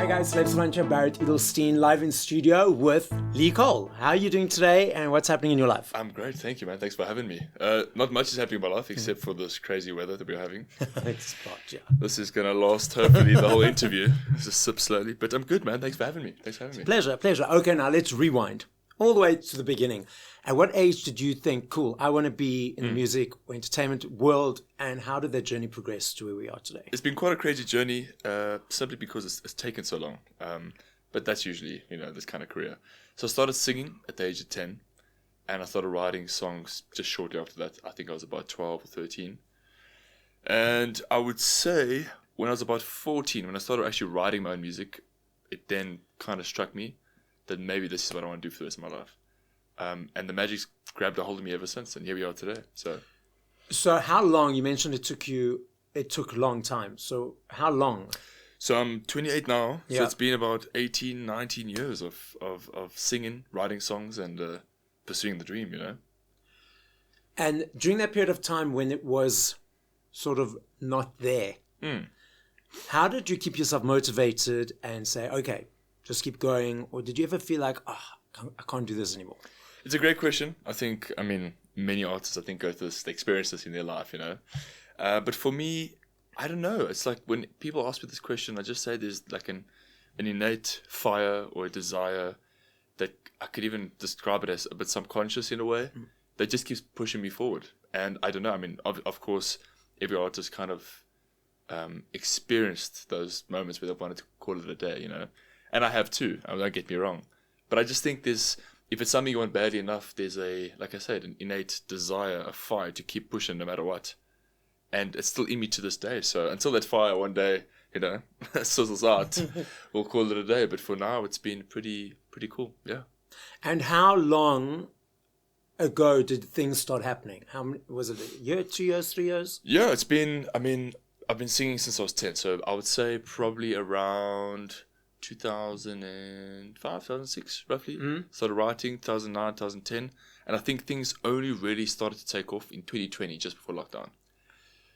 Hey guys, Celeb Savant, Barret Edelstein, live in studio with Lee Cole. How are you doing today and what's happening in your life? I'm great, thank you, man. Thanks for having me. Not much is happening in my life except for this crazy weather that we're having. Yeah. This is going to last, hopefully, the whole interview. Just sip slowly. But I'm good, man. Thanks for having me. Pleasure. Okay, now let's rewind all the way to the beginning. At what age did you think, cool, I want to be in the music or entertainment world, and how did that journey progress to where we are today? It's been quite a crazy journey, simply because it's taken so long. But that's usually, this kind of career. So I started singing at the age of 10, and I started writing songs just shortly after that. I think I was about 12 or 13. And I would say when I was about 14, when I started actually writing my own music, it then kind of struck me that maybe this is what I want to do for the rest of my life. And the magic's grabbed a hold of me ever since, and here we are today. So how long, you mentioned it took a long time. So how long? So I'm 28 now, Yeah. so it's been about 18, 19 years of singing, writing songs, and pursuing the dream, And during that period of time when it was sort of not there, how did you keep yourself motivated and say, okay, just keep going? Or did you ever feel like, I can't do this anymore? It's a great question. Many artists, go through this, they experience this in their life, But for me, I don't know. It's like when people ask me this question, I just say there's like an innate fire or a desire that I could even describe it as a bit subconscious in a way that just keeps pushing me forward. And I don't know. Of course, every artist kind of experienced those moments where they wanted to call it a day, And I have too. Don't get me wrong. But I just think if it's something you want badly enough, there's like I said, an innate desire, a fire to keep pushing no matter what. And it's still in me to this day. So until that fire one day, sizzles out, we'll call it a day. But for now, it's been pretty cool. Yeah. And how long ago did things start happening? How many, was it a year, 2 years, 3 years? Yeah, it's been, I've been singing since I was 10. So I would say probably around 2005, 2006, roughly. Started writing 2009, 2010. And I think things only really started to take off in 2020, just before lockdown.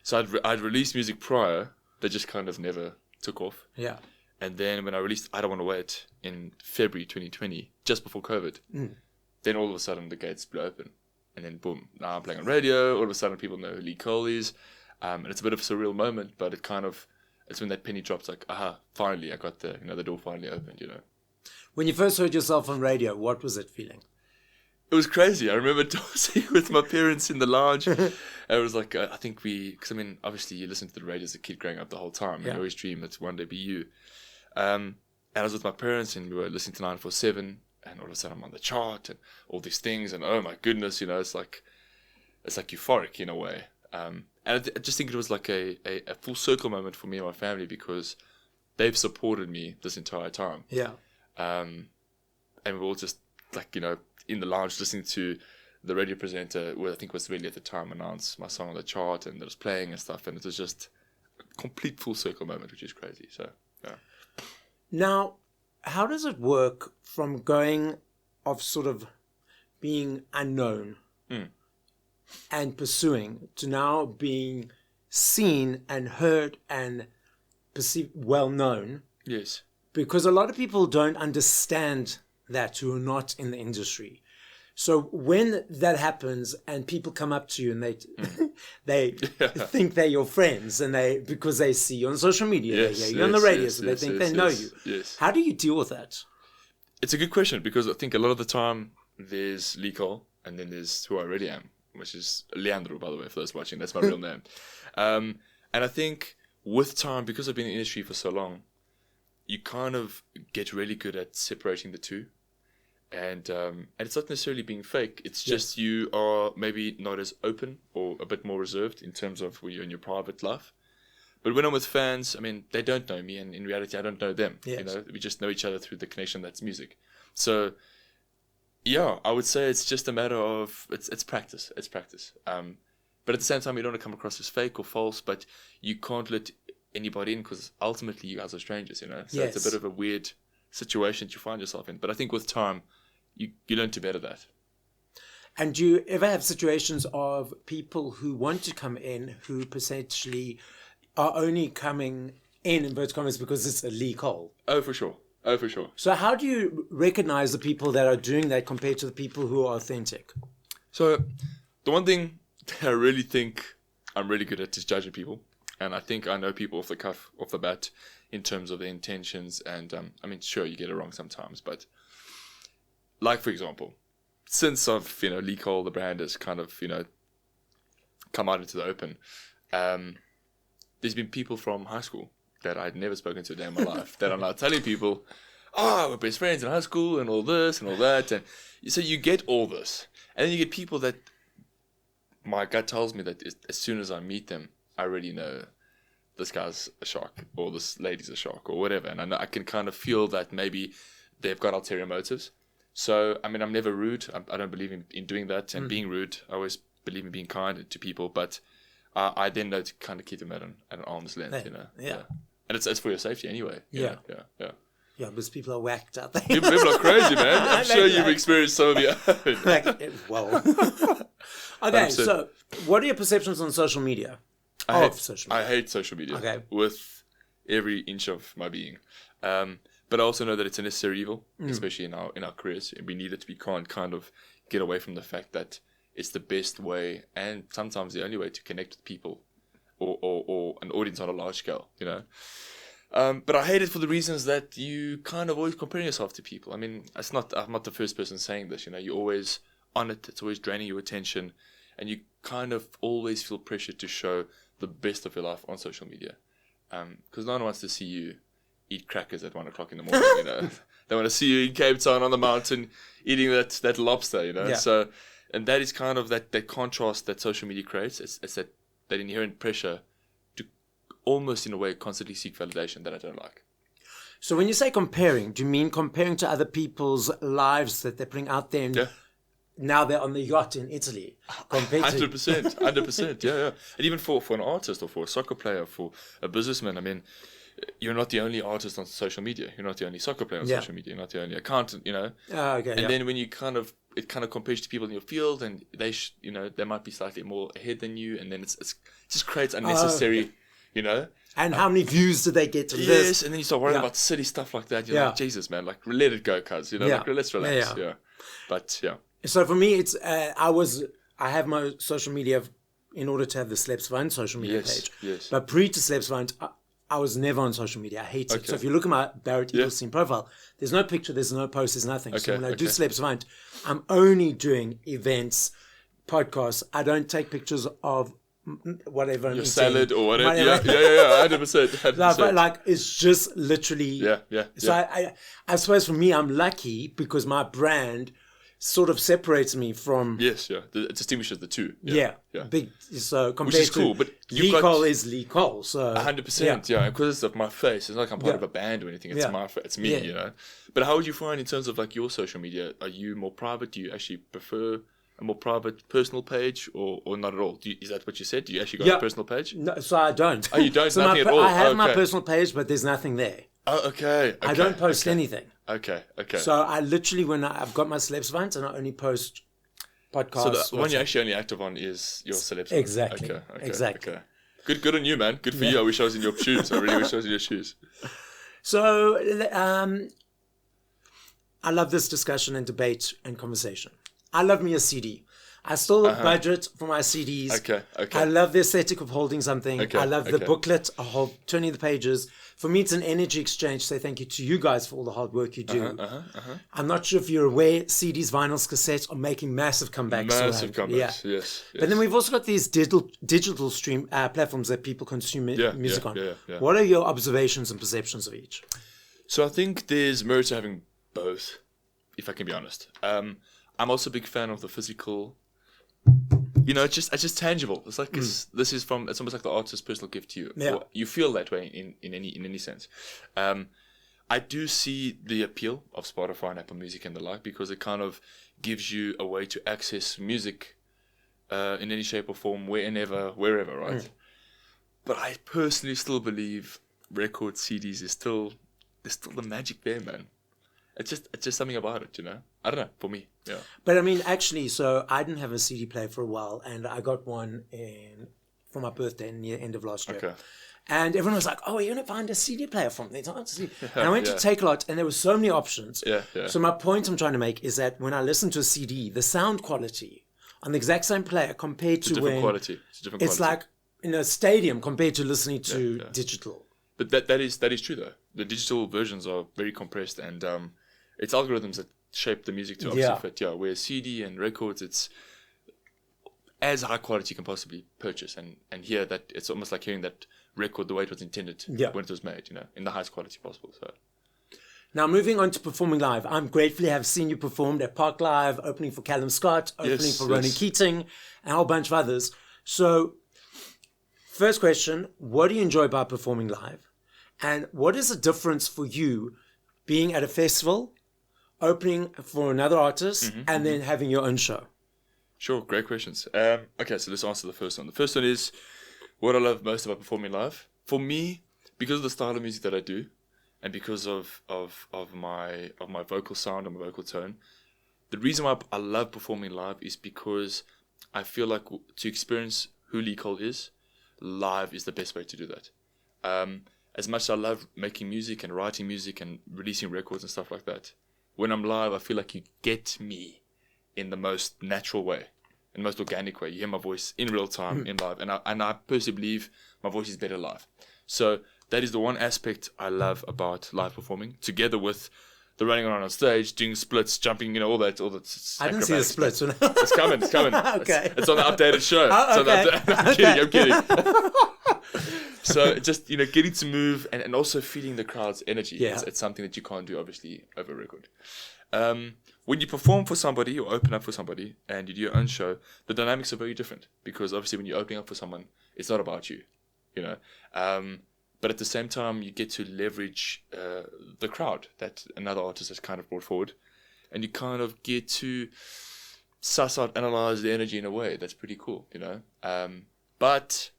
So I'd released music prior that just kind of never took off. Yeah. And then when I released I Don't Want to Wait in February 2020, just before COVID, then all of a sudden the gates blew open. And then boom, now I'm playing on radio. All of a sudden people know who Lee Cole is. And it's a bit of a surreal moment, but it's when that penny drops, like, finally I got the door finally opened, When you first heard yourself on radio, what was it feeling? It was crazy. I remember dancing with my parents in the lounge. And it was like, I think obviously you listen to the radio as a kid growing up the whole time. And you always dream that one day be you. And I was with my parents and we were listening to 947 and all of a sudden I'm on the chart and all these things. And oh my goodness, it's like euphoric in a way. And I just think it was like a full circle moment for me and my family because they've supported me this entire time. Yeah. And we were all just like, in the lounge listening to the radio presenter, who I think was really at the time, announced my song on the chart and it was playing and stuff. And it was just a complete full circle moment, which is crazy. So, yeah. Now, how does it work from going of sort of being unknown and pursuing to now being seen and heard and perceived well known? Yes. Because a lot of people don't understand that who are not in the industry. So when that happens and people come up to you and they think they're your friends and because they see you on social media, they hear you on the radio, so they think they know you. Yes. How do you deal with that? It's a good question because I think a lot of the time there's Lee Cole and then there's who I really am, which is Leandro, by the way, for those watching. That's my real name. And I think with time, because I've been in the industry for so long, you kind of get really good at separating the two. And it's not necessarily being fake. It's just you are maybe not as open or a bit more reserved in terms of when you're in your private life. But when I'm with fans, they don't know me. And in reality, I don't know them. Yes. We just know each other through the connection that's music. So, yeah, I would say it's just a matter of, it's practice. It's practice. But at the same time, you don't want to come across as fake or false, but you can't let anybody in because ultimately you guys are strangers, So it's a bit of a weird situation that you find yourself in. But I think with time, you learn to better that. And do you ever have situations of people who want to come in who potentially are only coming in inverted commas because it's a legal. Oh, for sure. Oh, for sure. So how do you recognize the people that are doing that compared to the people who are authentic? So the one thing that I really think I'm really good at is judging people. And I think I know people off the cuff, off the bat, in terms of their intentions. And I mean, sure, you get it wrong sometimes. But like, for example, since I've, Lecol, the brand has kind of, come out into the open, there's been people from high school that I'd never spoken to a day in my life that I'm now telling people, we're best friends in high school and all this and all that. And so you get all this. And then you get people that my gut tells me that as soon as I meet them, I already know this guy's a shark or this lady's a shark or whatever. And I know I can kind of feel that maybe they've got ulterior motives. So, I mean, I'm never rude. I don't believe in doing that and being rude. I always believe in being kind to people. But I then know to kind of keep them at an arm's length, Yeah. And it's for your safety anyway. Yeah. Yeah. Yeah, because people are whacked out there. People are crazy, man. I'm sure you've experienced some of your own. Well. Okay, 100%. So what are your perceptions on social media? I hate social media with every inch of my being. But I also know that it's a necessary evil, especially in our careers. And we need it to be kind of get away from the fact that it's the best way and sometimes the only way to connect with people or an audience on a large scale, But I hate it for the reasons that you kind of always comparing yourself to people. I mean, I'm not the first person saying this, You're always on it. It's always draining your attention. And you kind of always feel pressure to show the best of your life on social media. Because no one wants to see you eat crackers at 1 o'clock in the morning, They want to see you in Cape Town on the mountain eating that lobster, Yeah. So, and that is kind of that contrast that social media creates. It's that inherent pressure to almost in a way constantly seek validation that I don't like. So when you say comparing, do you mean comparing to other people's lives that they're putting out there? And now they're on the yacht in Italy. 100%. Yeah. And even for an artist or for a soccer player, for a businessman, I mean, you're not the only artist on social media. You're not the only soccer player on social media. You're not the only accountant, then when you it kind of compares to people in your field, and they they might be slightly more ahead than you, and then it just creates unnecessary, And how many views did they get to this? Yes, and then you start worrying about silly stuff like that. You're like, Jesus, man, like let it go, cuz, like let's relax. Yeah. But yeah. So for me, it's I have my social media in order to have the Celeb Savant social media page. Yes. But pre to Celeb Savant, I was never on social media. I hate it. So if you look at my Barret Edelstein profile, there's no picture, there's no post, there's nothing. So when I do Celeb Savant, I'm only doing events, podcasts. I don't take pictures of whatever. Your salad or whatever. Yeah, 100%. No, but like it's just literally. Yeah. So I suppose for me, I'm lucky because my brand sort of separates me from. Yes, yeah. It distinguishes the two. Yeah. Big. So compared which is cool, but Lecol is Lecol. So 100%. Yeah, because of my face. It's not like I'm part of a band or anything. It's my face. It's me. But how would you find in terms of like your social media? Are you more private? Do you actually prefer a more private personal page or not at all? Is that what you said? Do you actually go on a personal page? No, so I don't. Oh, you don't? So nothing at all? I have my personal page, but there's nothing there. Oh, okay. I don't post anything. Okay. So I literally, when I've got my Celeb Savant, and I only post podcasts. So the one you're actually only active on is your Celeb Savant. Exactly. Okay. Exactly. Okay. Good on you, man. Good for you. I wish I was in your shoes. I really wish I was in your shoes. So I love this discussion and debate and conversation. I love me a CD. I still budget for my CDs. Okay. I love the aesthetic of holding something. Okay. I love the booklet, turning the pages. For me, it's an energy exchange. Say thank you to you guys for all the hard work you do. I'm not sure if you're aware, CDs, vinyls, cassettes are making massive comebacks. Massive comebacks, yes. But then we've also got these digital stream platforms that people consume music on. Yeah. What are your observations and perceptions of each? So I think there's merit to having both, if I can be honest. I'm also a big fan of the physical. It's just tangible. It's like it's almost like the artist's personal gift to you. Yeah. Or you feel that way in any sense. I do see the appeal of Spotify and Apple Music and the like because it kind of gives you a way to access music in any shape or form, wherever, right? But I personally still believe record CDs there's still the magic there, man. It's just something about it, I don't know, for me, yeah. But I mean, actually, so I didn't have a CD player for a while, and I got one in for my birthday in the end of last year. Okay. And everyone was like, "Oh, you're going to find a CD player from there." And I went to Take a Lot, and there were so many options. Yeah. So my point I'm trying to make is that when I listen to a CD, the sound quality on the exact same player compared to when... Quality. It's a different quality. It's like in a stadium compared to listening to digital. But that is true, though. The digital versions are very compressed, and it's algorithms that shape the music to obviously fit. Yeah, where CD and records, it's as high quality you can possibly purchase, and hear that it's almost like hearing that record the way it was intended when it was made, in the highest quality possible. So now moving on to performing live, I'm grateful to have seen you performed at Park Live, opening for Calum Scott, opening for Ronan Keating, and a whole bunch of others. So first question, what do you enjoy about performing live? And what is the difference for you being at a festival, opening for another artist, and then having your own show? Sure, great questions. Okay, so let's answer the first one. The first one is what I love most about performing live. For me, because of the style of music that I do, and because of my vocal sound and my vocal tone, the reason why I love performing live is because I feel like to experience who Lee Cole is, live is the best way to do that. As much as I love making music and writing music and releasing records and stuff like that, when I'm live, I feel like you get me in the most natural way, in the most organic way. You hear my voice in real time, in live, and I personally believe my voice is better live. So that is the one aspect I love about live performing, together with the running around on stage, doing splits, jumping, all that. I didn't see the splits. It's coming. Okay. It's on the updated show. Oh, okay. I'm kidding. So just, getting to move and also feeling the crowd's energy. Yeah. It's something that you can't do, obviously, over record. When you perform for somebody or open up for somebody and you do your own show, the dynamics are very different, because obviously when you're opening up for someone, it's not about you, but at the same time, you get to leverage the crowd that another artist has kind of brought forward, and you kind of get to suss out, analyze the energy in a way that's pretty cool, But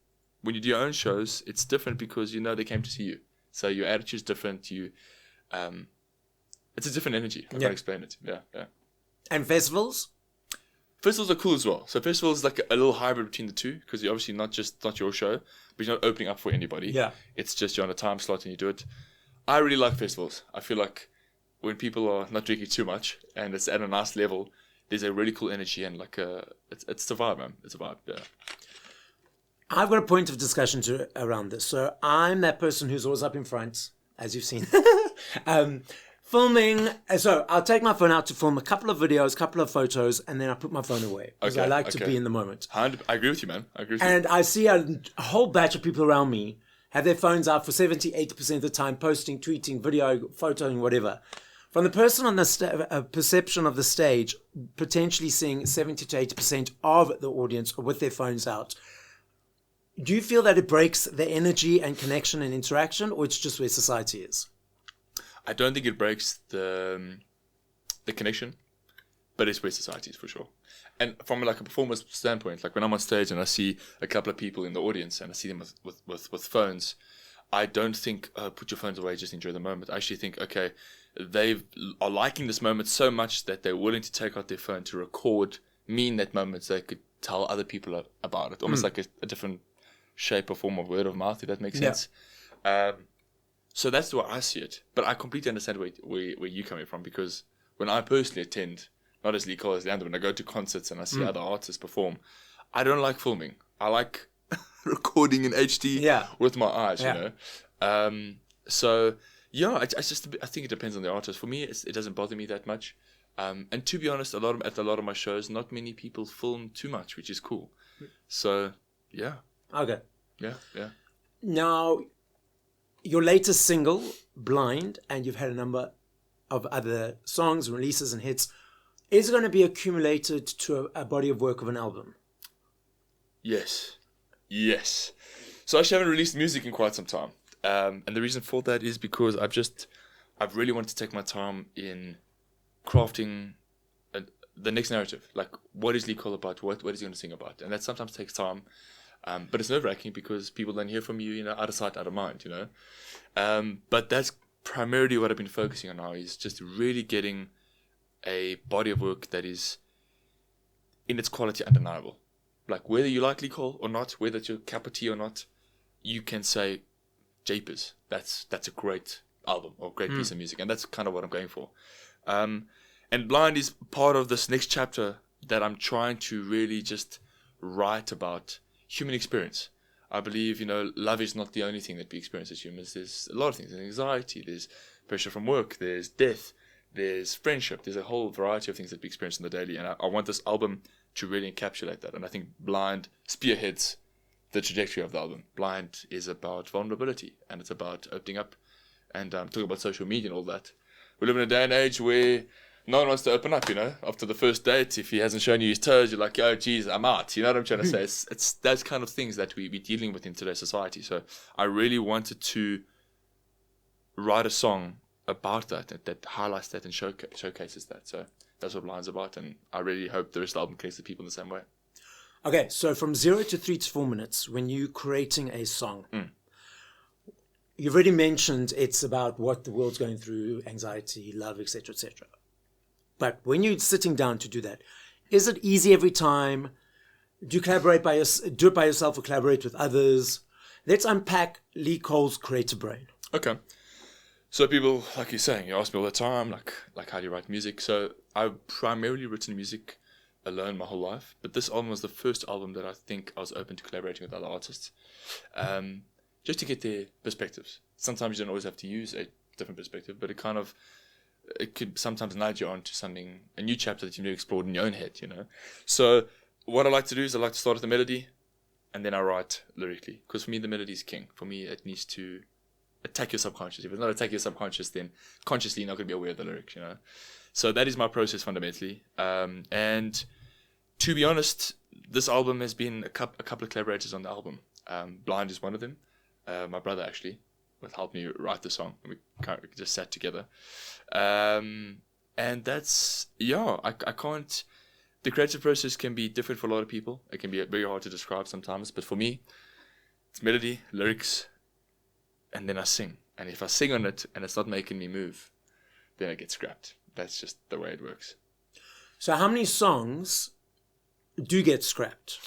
when you do your own shows, it's different because they came to see you, so your attitude's different. It's a different energy. I can't explain it. Yeah. And festivals? Festivals are cool as well. So festivals is like a little hybrid between the two, because you're obviously not your show, but you're not opening up for anybody. Yeah. It's just you're on a time slot and you do it. I really like festivals. I feel like when people are not drinking too much and it's at a nice level, there's a really cool energy and it's the vibe, man. It's a vibe. Yeah. I've got a point of discussion around this. So I'm that person who's always up in front, as you've seen. Filming, so I'll take my phone out to film a couple of videos, couple of photos, and then I put my phone away because I like to be in the moment. I agree with you, man. And I see a whole batch of people around me have their phones out for 70, 80% of the time, posting, tweeting, video, photoing, whatever. From the person on the perception of the stage, potentially seeing 70 to 80% of the audience with their phones out, do you feel that it breaks the energy and connection and interaction, or it's just where society is? I don't think it breaks the connection, but it's where society is for sure. And from a performance standpoint, like when I'm on stage and I see a couple of people in the audience and I see them with phones, I don't think, put your phones away, just enjoy the moment. I actually think, okay, they are liking this moment so much that they're willing to take out their phone to record me in that moment so they could tell other people about it. Almost like a different shape or form of word of mouth, if that makes sense. So that's the way I see it. But I completely understand where you're coming from, because when I personally attend, not as Lee Cole as Leander, when I go to concerts and I see other artists perform, I don't like filming. I like recording in HD with my eyes, So, I think it depends on the artist. For me, it doesn't bother me that much. And to be honest, at a lot of my shows, not many people film too much, which is cool. So, yeah. Okay. Yeah. Now, your latest single, Blind, and you've had a number of other songs, releases and hits, is going to be accumulated to a body of work of an album. Yes. So I actually haven't released music in quite some time. And the reason for that is because I've really wanted to take my time in crafting the next narrative. Like, what is Lee Cole about? What is he going to sing about? And that sometimes takes time. But it's nerve-wracking because people don't hear from you, out of sight, out of mind, But that's primarily what I've been focusing on now, is just really getting a body of work that is, in its quality, undeniable. like whether you like Licol or not, whether it's your cup of tea or not, you can say, Japers, that's a great album or great piece of music. And that's kind of what I'm going for. And Blind is part of this next chapter that I'm trying to really just write about human experience. I believe, love is not the only thing that we experience as humans. There's a lot of things. There's anxiety, there's pressure from work, there's death, there's friendship, there's a whole variety of things that we experience in the daily. And I want this album to really encapsulate that. And I think Blind spearheads the trajectory of the album. Blind is about vulnerability, and it's about opening up and talking about social media and all that. We live in a day and age where no one wants to open up, After the first date, if he hasn't shown you his toes, you're like, oh, geez, I'm out. You know what I'm trying to say? It's those kind of things that we're dealing with in today's society. So I really wanted to write a song about that highlights that and showcases that. So that's what Blind's about, and I really hope the rest of the album connects to people in the same way. Okay, so from 0 to 3 to 4 minutes, when you're creating a song, you've already mentioned it's about what the world's going through, anxiety, love, etc., etc. But when you're sitting down to do that, is it easy every time? Do you do it by yourself or collaborate with others? Let's unpack Lee Cole's creative brain. Okay. So people, like you're saying, you ask me all the time, like how do you write music? So I've primarily written music alone my whole life, but this album was the first album that I think I was open to collaborating with other artists, just to get their perspectives. Sometimes you don't always have to use a different perspective, but it could sometimes nudge you onto something, a new chapter that you've never explored in your own head, So what I like to do is I like to start with the melody, and then I write lyrically, because for me the melody is king. For me it needs to attack your subconscious. If it's not attacking your subconscious, then consciously you're not going to be aware of the lyrics, So that is my process fundamentally. And to be honest, this album has been a couple of collaborators on the album. Blind is one of them. My brother actually helped me write the song. We just sat together. And that's, I can't, the creative process can be different for a lot of people. It can be very hard to describe sometimes, but for me, it's melody, lyrics, and then I sing. And if I sing on it and it's not making me move, then it gets scrapped. That's just the way it works. So how many songs do get scrapped?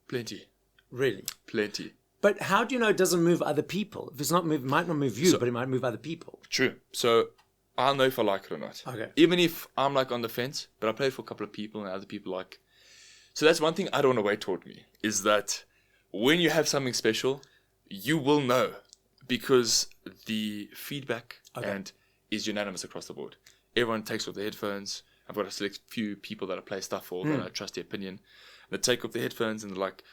Plenty. Really? Plenty. But how do you know it doesn't move other people? If it's not it might not move you, but it might move other people. True. So I'll know if I like it or not. Okay. Even if I'm on the fence, but I play it for a couple of people and other people like. So that's one thing I don't want to wait toward me, is that when you have something special, you will know, because the feedback is unanimous across the board. Everyone takes off their headphones. I've got a select few people that I play stuff for that I trust their opinion. They take off their headphones and they're like,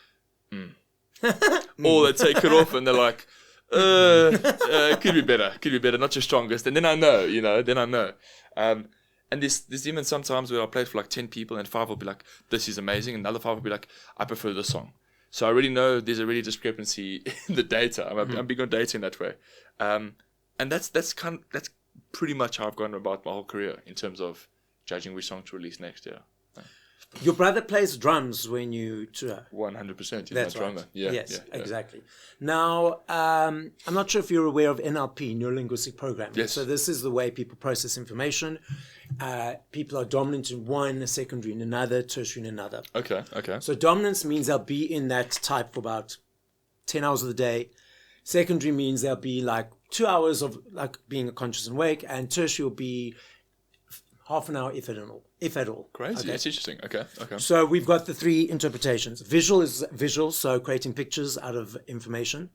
or they take it off and they're like, could be better, not your strongest. And then I know, and there's even sometimes where I play it for like 10 people and 5 will be like, this is amazing, and the other 5 will be like, I prefer this song. So I already know there's a really discrepancy in the data. I'm big on data in that way. And that's pretty much how I've gone about my whole career in terms of judging which song to release next year. Your brother plays drums when you tour. 100%. He's That's my drummer. right. Yeah, yes, yeah. Exactly. Now, I'm not sure if you're aware of NLP, Neuro-Linguistic Programming. Yes. So this is the way people process information. People are dominant in one, secondary in another, tertiary in another. Okay. So dominance means they'll be in that type for about 10 hours of the day. Secondary means they'll be like 2 hours of like being conscious and awake, and tertiary will be half an hour, if at all. Crazy. Okay? That's interesting. Okay. So we've got the 3 interpretations. Visual is visual, so creating pictures out of information.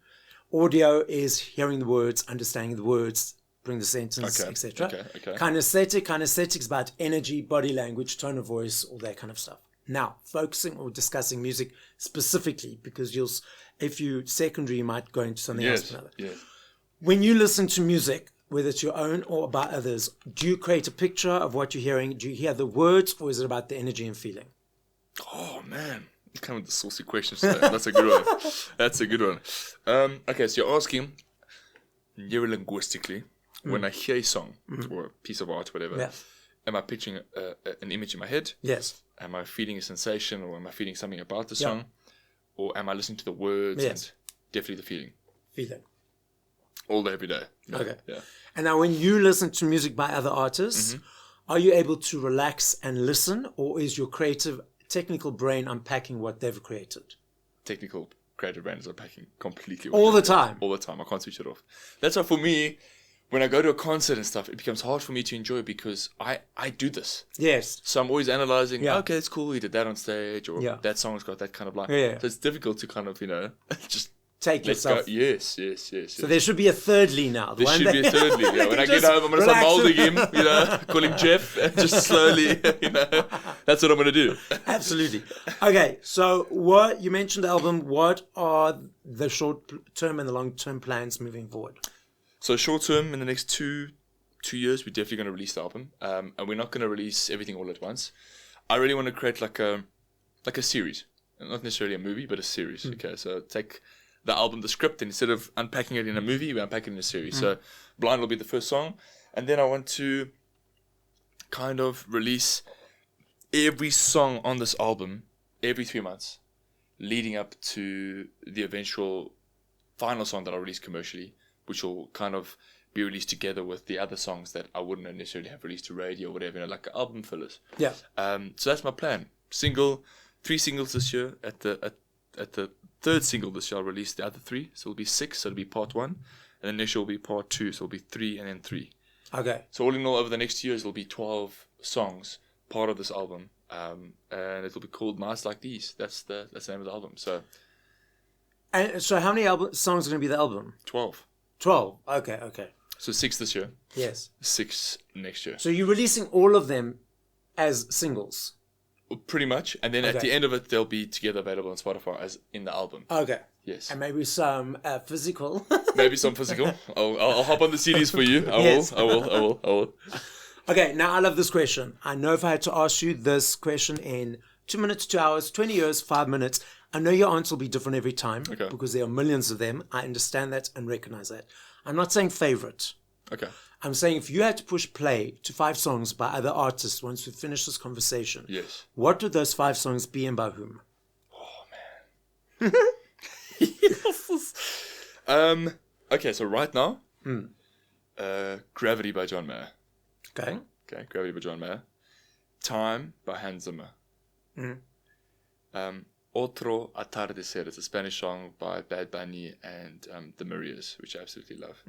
Audio is hearing the words, understanding the words, bring the sentence, etc. Okay. Kinesthetic is about energy, body language, tone of voice, all that kind of stuff. Now, focusing or discussing music specifically, because if you secondary, you might go into something else. Yes. When you listen to music, whether it's your own or about others, do you create a picture of what you're hearing? Do you hear the words, or is it about the energy and feeling? Oh, man. Kind of the saucy questions today. That's a good one. Okay, so you're asking, neuro-linguistically, when I hear a song or a piece of art, whatever, am I picturing an image in my head? Yes. Am I feeling a sensation, or am I feeling something about the song? Or am I listening to the words and definitely the feeling? Feeling. All day, every day. Yeah. Okay. Yeah. And now when you listen to music by other artists, are you able to relax and listen, or is your creative technical brain unpacking what they've created? Technical creative brain is unpacking completely. All the time? All the time. I can't switch it off. That's why for me, when I go to a concert and stuff, it becomes hard for me to enjoy because I do this. Yes. So I'm always analyzing, Yeah. okay, it's cool, he did that on stage, or Yeah. that song's got that kind of line. Yeah. So it's difficult to kind of, just Take let's yourself. go. Yes. So there should be a thirdly now. There should be a thirdly. Yeah. When I get home, I'm going to start molding him, call him Jeff, and just slowly, that's what I'm going to do. Absolutely. Okay, so what you mentioned the album. What are the short-term and the long-term plans moving forward? So short term, in the next two years, we're definitely going to release the album, and we're not going to release everything all at once. I really want to create like a series, not necessarily a movie, but a series. Okay, so take the album, the script, and instead of unpacking it in a movie, we unpack it in a series. So Blind will be the first song, and then I want to kind of release every song on this album every 3 months, leading up to the eventual final song that I'll release commercially, which will kind of be released together with the other songs that I wouldn't necessarily have released to radio or whatever, like album fillers. Yeah. So that's my plan. 3 singles this year. At the third single this year, I'll release the other 3. So it'll be 6. So it'll be part 1, and then next year will be part 2. So it'll be 3 and then 3. Okay. So all in all, over the next 2 years, it'll be 12 songs, part of this album, and it'll be called Nights Like These. That's the name of the album. So. And so how many songs are going to be the album? 12. 12. Okay. So 6 this year. Yes. 6 next year. So you're releasing all of them as singles? Pretty much. And then at the end of it, they'll be together available on Spotify as in the album. Okay. Yes. And maybe some physical. Maybe some physical. I'll hop on the CDs for you. I will. Okay, now I love this question. I know if I had to ask you this question in 2 minutes, 2 hours, 20 years, 5 minutes, I know your answer will be different every time because there are millions of them. I understand that and recognize that. I'm not saying favorite. Okay. I'm saying if you had to push play to 5 songs by other artists once we finish this conversation, yes, what would those 5 songs be and by whom? Oh, man. Okay, so right now, Gravity by John Mayer. Okay, Gravity by John Mayer. Time by Hans Zimmer. Otro Atardecer. It's a Spanish song by Bad Bunny and the Marias, which I absolutely love.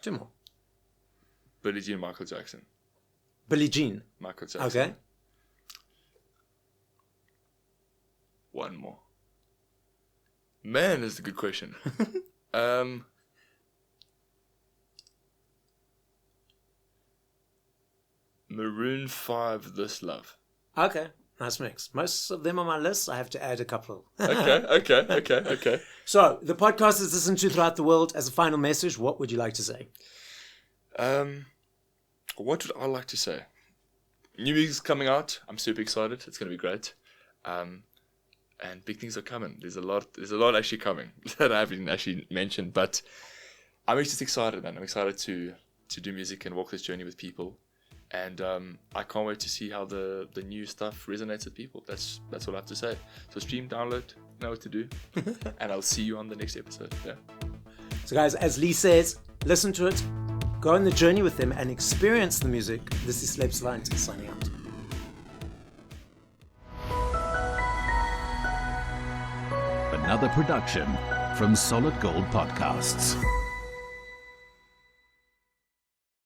2 more. Billie Jean, Michael Jackson. Billie Jean. Michael Jackson. Okay. 1 more. Man, that's a good question. Maroon 5, This Love. Okay. Nice mix. Most of them on my list. I have to add a couple. Okay. So, the podcast is listened to throughout the world. As a final message, what would you like to say? What would I like to say? New music's coming out. I'm super excited. It's going to be great. And big things are coming. There's a lot actually coming that I haven't actually mentioned, but I'm just excited, man. I'm excited to do music and walk this journey with people. And I can't wait to see how the new stuff resonates with people. That's all I have to say. So stream, download, know what to do. And I'll see you on the next episode. Yeah. So guys, as Lee says, listen to it, go on the journey with them and experience the music. This is Celeb Savant signing out. Another production from Solid Gold Podcasts.